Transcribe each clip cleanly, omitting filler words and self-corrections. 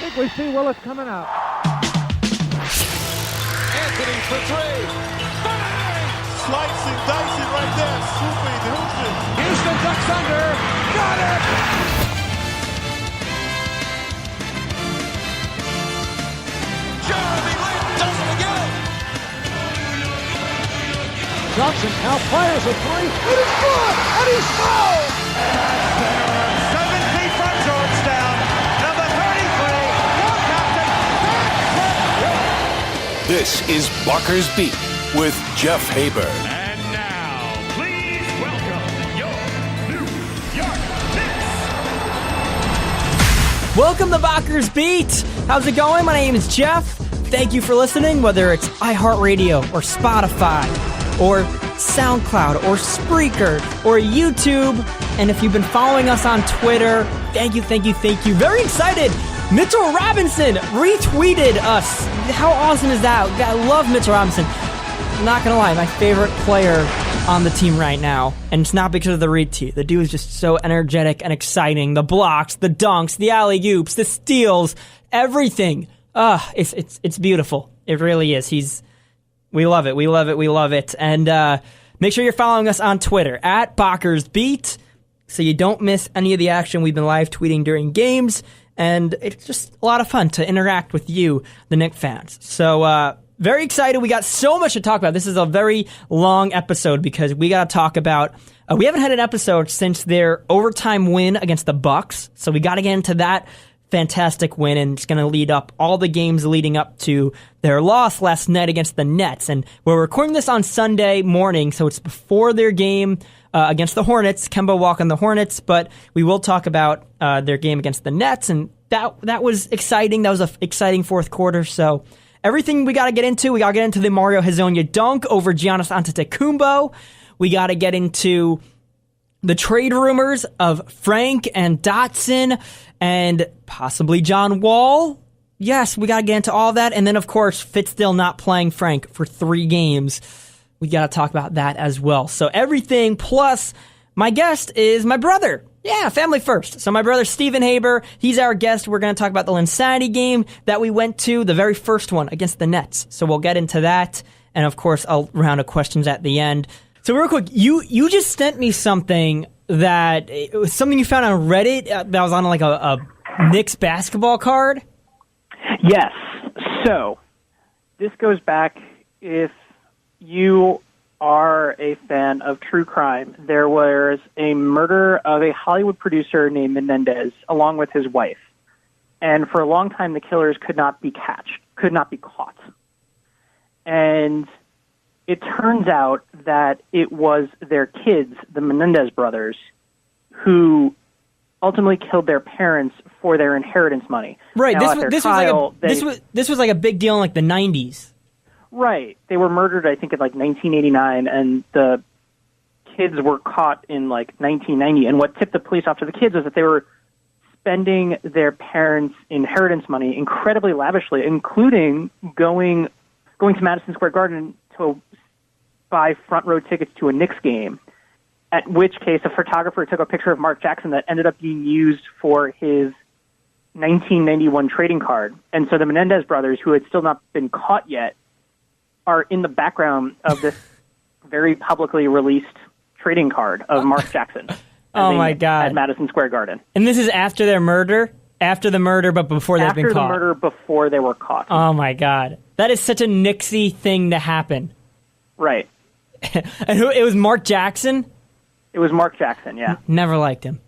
think we see Willis coming out. Anthony for three. Bang! Slicing, dicing right there. Swooping, Houston. Houston ducks under. Got it! Jeremy Lin does it again. Johnson now fires a three. It is good! And he's fouled! 7 feet from Georgetown. Number 33. Your captain. This is Barker's Beat with Jeff Haber. And now, please welcome your New York Knicks. Welcome to Barker's Beat. How's it going? My name is Jeff. Thank you for listening, whether it's iHeartRadio or Spotify or SoundCloud or Spreaker or YouTube. And if you've been following us on Twitter, thank you. Very excited. Mitchell Robinson retweeted us. How awesome is that? I love Mitchell Robinson. Not gonna lie, my favorite player on the team right now. And it's not because of the retweet. The dude is just so energetic and exciting. The blocks, the dunks, the alley-oops, the steals, everything. It's beautiful. It really is. We love it. And make sure you're following us on Twitter at Barker's Beat so you don't miss any of the action. We've been live tweeting during games, and it's just a lot of fun to interact with you, the Knicks fans. So very excited. We got so much to talk about. This is a very long episode because we got to talk about we haven't had an episode since their overtime win against the Bucks, so we got to get into that fantastic win, and it's going to lead up all the games leading up to their loss last night against the Nets. And we're recording this on Sunday morning, so it's before their game against the Hornets, Kemba Walker and the Hornets, but we will talk about their game against the Nets, and that was exciting. That was an exciting fourth quarter, so everything we got to get into. We got to get into the Mario Hezonja dunk over Giannis Antetokounmpo. We got to get into the trade rumors of Frank and Dotson and possibly John Wall. Yes, we got to get into all that. And then, of course, Fitz still not playing Frank for 3 games. We got to talk about that as well. So everything, plus my guest is my brother. Yeah, family first. So my brother, Steven Haber, he's our guest. We're going to talk about the Linsanity game that we went to, the very first one against the Nets. So we'll get into that. And, of course, a round of questions at the end. So real quick, you just sent me something that it was something you found on Reddit that was on like a Knicks basketball card. Yes. So this goes back, if you are a fan of true crime, there was a murder of a Hollywood producer named Menendez along with his wife. And for a long time, the killers could not be caught. And it turns out that it was their kids, the Menendez brothers, who ultimately killed their parents for their inheritance money. Right. Now, This was like a big deal in like the 90s. Right. They were murdered, I think, in like 1989, and the kids were caught in like 1990. And what tipped the police off to the kids was that they were spending their parents' inheritance money incredibly lavishly, including going to Madison Square Garden to buy front row tickets to a Knicks game, at which case a photographer took a picture of Mark Jackson that ended up being used for his 1991 trading card. And so the Menendez brothers, who had still not been caught yet, are in the background of this very publicly released trading card of Mark Jackson. Oh my God. At Madison Square Garden. And this is after their murder? After the murder, but before they've been caught? After the murder, before they were caught. Oh my God. That is such a Knicksy thing to happen. Right. And it was Mark Jackson? It was Mark Jackson, yeah. Never liked him.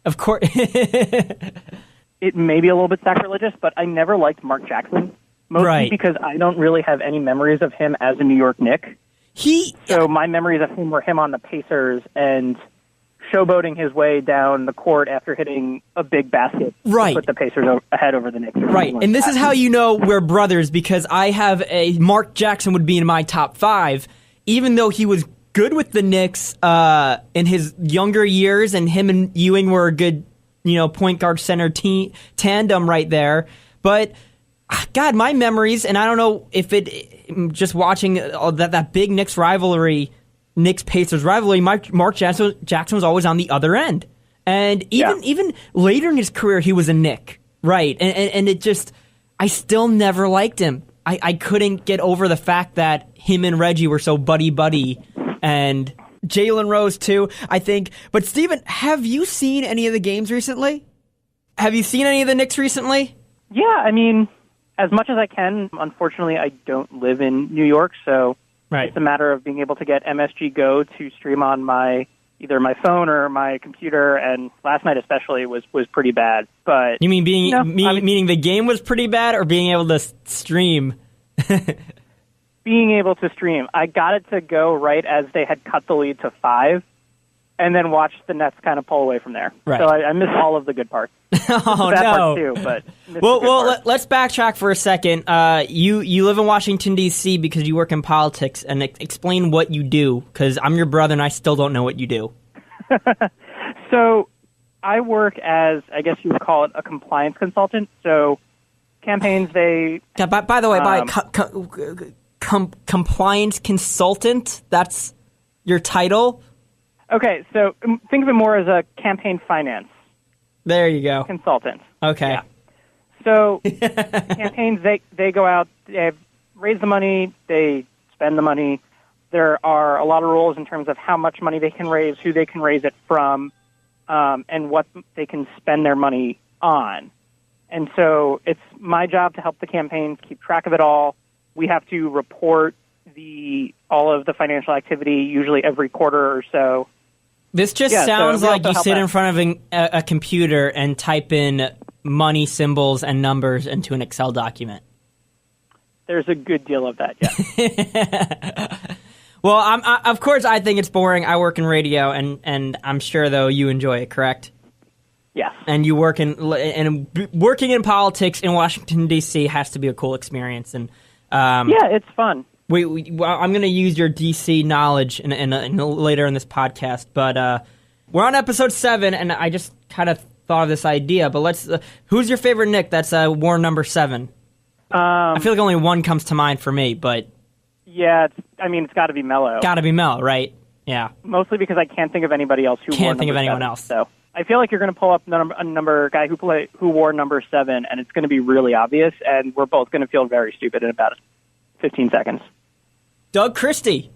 Of course. It may be a little bit sacrilegious, but I never liked Mark Jackson. Mostly because I don't really have any memories of him as a New York Knick. So my memories of him were him on the Pacers and showboating his way down the court after hitting a big basket to put the Pacers ahead over the Knicks. Right, and this is how you know we're brothers, because I have Mark Jackson would be in my top 5, even though he was good with the Knicks in his younger years, and him and Ewing were a good, point guard center tandem right there. But God, my memories, and I don't know if just watching that big Knicks rivalry, Knicks-Pacers rivalry, Mark Jackson was always on the other end. And even later in his career, he was a Knick. Right, and it just, I still never liked him. I couldn't get over the fact that him and Reggie were so buddy-buddy, and Jalen Rose too, I think. But Steven, have you seen any of the games recently? Have you seen any of the Knicks recently? Yeah, I mean, as much as I can. Unfortunately, I don't live in New York, so it's a matter of being able to get MSG Go to stream on either my phone or my computer, and last night especially was pretty bad. But you mean meaning the game was pretty bad, or being able to stream? Being able to stream. I got it to go right as they had cut the lead to 5, and then watched the Nets kind of pull away from there. Right. So I missed all of the good parts. Oh, bad no. Part too, but let's backtrack for a second. You live in Washington, D.C. because you work in politics, and explain what you do, because I'm your brother and I still don't know what you do. So I work as, I guess you would call it, a compliance consultant. So campaigns, By the way, compliance consultant, that's your title? Okay, so think of it more as a campaign finance. There you go. Consultant. Okay. Yeah. So campaigns, they go out, they raise the money, they spend the money. There are a lot of rules in terms of how much money they can raise, who they can raise it from, and what they can spend their money on. And so it's my job to help the campaigns keep track of it all. We have to report all of the financial activity, usually every quarter or so. This just sounds like you sit in front of a computer and type in money symbols and numbers into an Excel document. There's a good deal of that, yeah. Well, of course, I think it's boring. I work in radio, and I'm sure, though, you enjoy it, correct? Yes. And you work working in politics in Washington, D.C. has to be a cool experience. And yeah, it's fun. I'm going to use your DC knowledge later in this podcast, but we're on episode 7, and I just kind of thought of this idea. But let's. Who's your favorite Knick? That's worn number 7. I feel like only one comes to mind for me, but yeah, it's got to be Melo. Got to be Melo, right? Yeah. Mostly because I can't think of anybody else who can't think of anyone 7, else. So I feel like you're going to pull up a number guy who wore number 7, and it's going to be really obvious, and we're both going to feel very stupid in about 15 seconds. Doug Christie.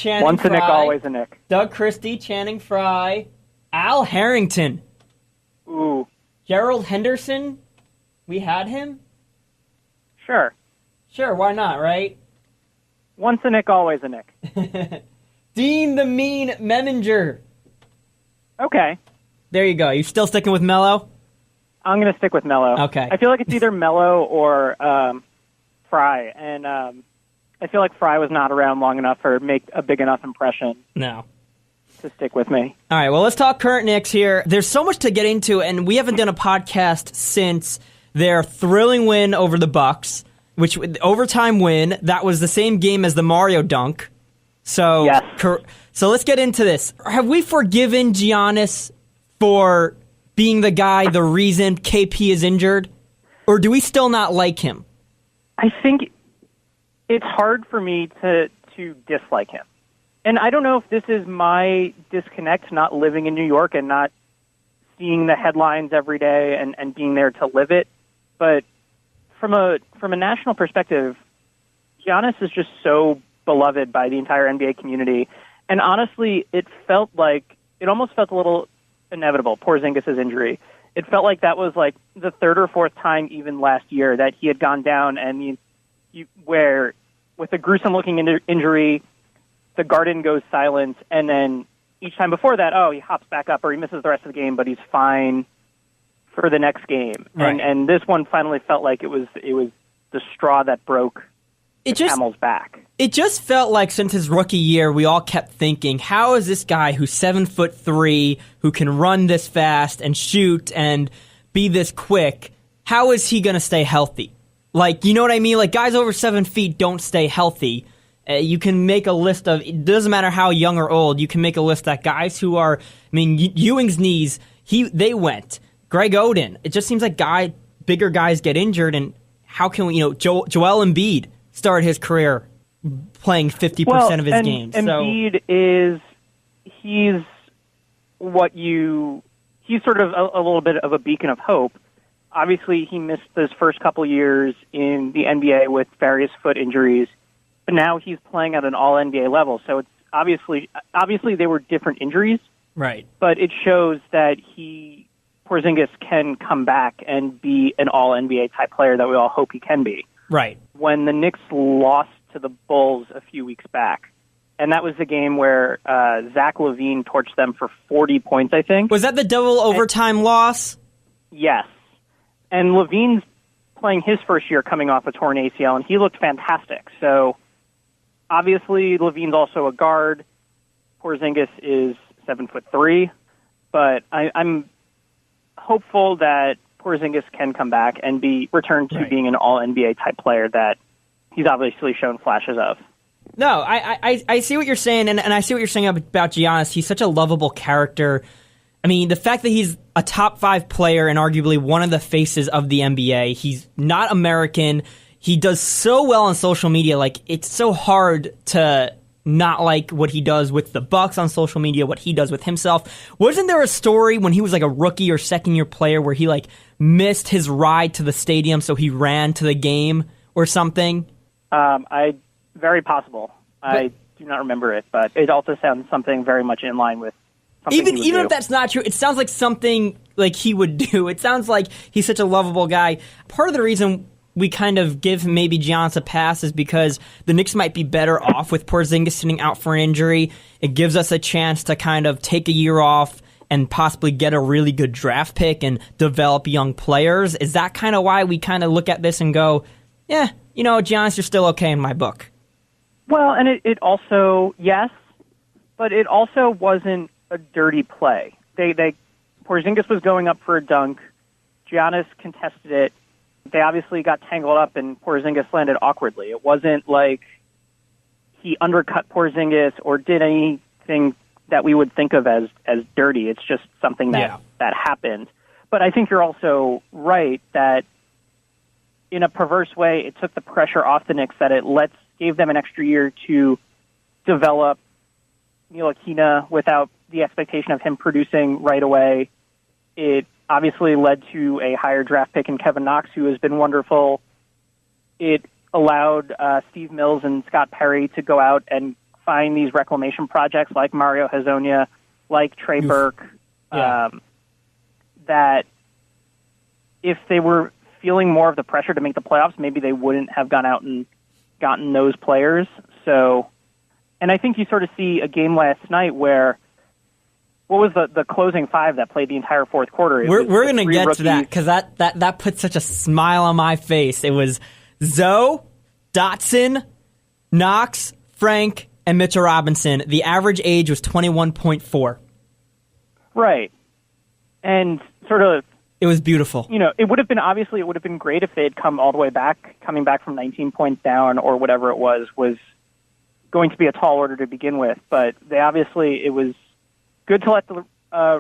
Once a Knick, always a Knick. Doug Christie, Channing Frye, Al Harrington. Ooh. Gerald Henderson. We had him? Sure. Sure, why not, right? Once a Knick, always a Knick. Dean the Mean Memminger. Okay. There you go. You still sticking with Melo? I'm going to stick with Melo. Okay. I feel like it's either Melo or Frye, and I feel like Frye was not around long enough or make a big enough impression. No. To stick with me. All right, well, let's talk current Knicks here. There's so much to get into, and we haven't done a podcast since their thrilling win over the Bucks, which overtime win. That was the same game as the Mario dunk. So, yes. So let's get into this. Have we forgiven Giannis for being the reason KP is injured? Or do we still not like him? I think it's hard for me to dislike him. And I don't know if this is my disconnect, not living in New York and not seeing the headlines every day and being there to live it. But from a national perspective, Giannis is just so beloved by the entire NBA community. And honestly, it almost felt a little inevitable, Porzingis' injury. It felt like that was like the third or fourth time even last year that he had gone down, and where with a gruesome-looking injury, the Garden goes silent, and then each time before that, he hops back up or he misses the rest of the game, but he's fine for the next game. Right. And this one finally felt like it was the straw that broke the camel's back. It just felt like since his rookie year, we all kept thinking, how is this guy who's 7'3", who can run this fast and shoot and be this quick, how is he going to stay healthy? Like, you know what I mean? Like, guys over 7 feet don't stay healthy. You can make a list of, it doesn't matter how young or old, you can make a list that guys who are, Ewing's knees, they went. Greg Oden, it just seems like bigger guys get injured, and how can we, Joel Embiid started his career playing 50% of his games. Embiid he's sort of a little bit of a beacon of hope, obviously he missed those first couple years in the NBA with various foot injuries, but now he's playing at an all-NBA level. So it's obviously they were different injuries, Right. but it shows that Porzingis can come back and be an all-NBA type player that we all hope he can be. Right. When the Knicks lost to the Bulls a few weeks back, and that was the game where Zach LaVine torched them for 40 points, I think. Was that the double overtime loss? Yes. And LaVine's playing his first year coming off a torn ACL, and he looked fantastic. So, obviously, LaVine's also a guard. Porzingis is 7'3", but I'm hopeful that Porzingis can come back and be returned to being an all-NBA type player that he's obviously shown flashes of. No, I see what you're saying, and I see what you're saying about Giannis. He's such a lovable character. I mean, the fact that he's a top 5 player and arguably one of the faces of the NBA, he's not American. He does so well on social media. Like, it's so hard to not like what he does with the Bucks on social media, what he does with himself. Wasn't there a story when he was like a rookie or second-year player where he like missed his ride to the stadium, so he ran to the game or something? Very possible. I do not remember it, but it also sounds something very much in line with something even he would do. if that's not true, it sounds like something like he would do. It sounds like he's such a lovable guy. Part of the reason we kind of give maybe Giannis a pass is because the Knicks might be better off with Porzingis sitting out for injury. It gives us a chance to kind of take a year off and possibly get a really good draft pick and develop young players. Is that kind of why we kind of look at this and go, yeah, you know, Giannis, you're still okay in my book? Well, and it also, yes, but it also wasn't a dirty play. Porzingis was going up for a dunk. Giannis contested it. They obviously got tangled up, and Porzingis landed awkwardly. It wasn't like he undercut Porzingis or did anything that we would think of as dirty. It's just something that happened. But I think you're also right that in a perverse way, it took the pressure off the Knicks that it gave them an extra year to develop Ntilikina without the expectation of him producing right away. It obviously led to a higher draft pick in Kevin Knox, who has been wonderful. It allowed Steve Mills and Scott Perry to go out and find these reclamation projects like Mario Hezonja, like Trey Burke, that if they were feeling more of the pressure to make the playoffs, maybe they wouldn't have gone out and gotten those players. So, and I think you sort of see a game last night where, what was the closing 5 that played the entire fourth quarter? We're going to get to that because that put such a smile on my face. It was Zoe, Dotson, Knox, Frank, and Mitchell Robinson. The average age was 21.4. Right. And sort of, it was beautiful. You know, it would have been great if they had come all the way back, coming back from 19 points down or whatever it was going to be a tall order to begin with. But it was good to let the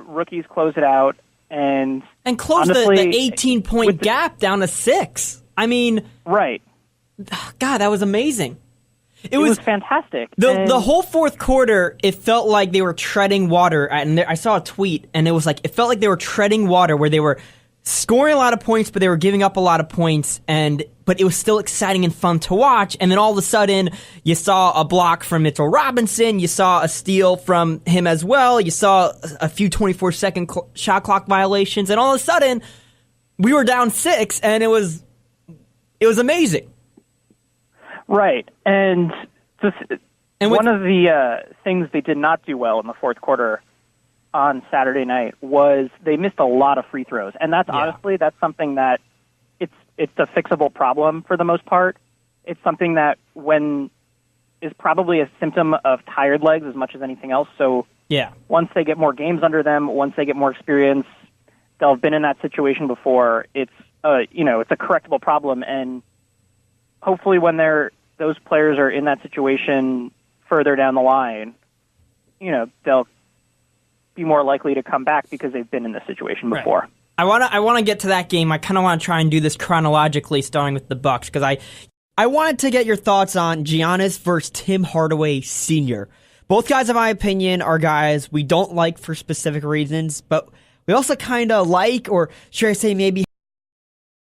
rookies close it out and close honestly, the 18-point gap down to 6. I mean, right. God, that was amazing. It was fantastic. The whole fourth quarter, it felt like they were treading water. And I saw a tweet, and it was like, it felt like they were treading water where they were scoring a lot of points, but they were giving up a lot of points. But it was still exciting and fun to watch. And then all of a sudden, you saw a block from Mitchell Robinson. You saw a steal from him as well. You saw a few 24-second shot clock violations. And all of a sudden, we were down 6, and it was amazing. Right, and one of the things they did not do well in the fourth quarter on Saturday night was they missed a lot of free throws, and that's something that it's a fixable problem for the most part. It's something that is probably a symptom of tired legs as much as anything else. So once they get more games under them, once they get more experience, they'll have been in that situation before. It's it's a correctable problem, and hopefully when those players are in that situation further down the line, they'll be more likely to come back because they've been in this situation before. Right. I want to get to that game. I kind of want to try and do this chronologically, starting with the Bucks, because I wanted to get your thoughts on Giannis versus Tim Hardaway Sr. Both guys, in my opinion, are guys we don't like for specific reasons, but we also kind of like, or should I say maybe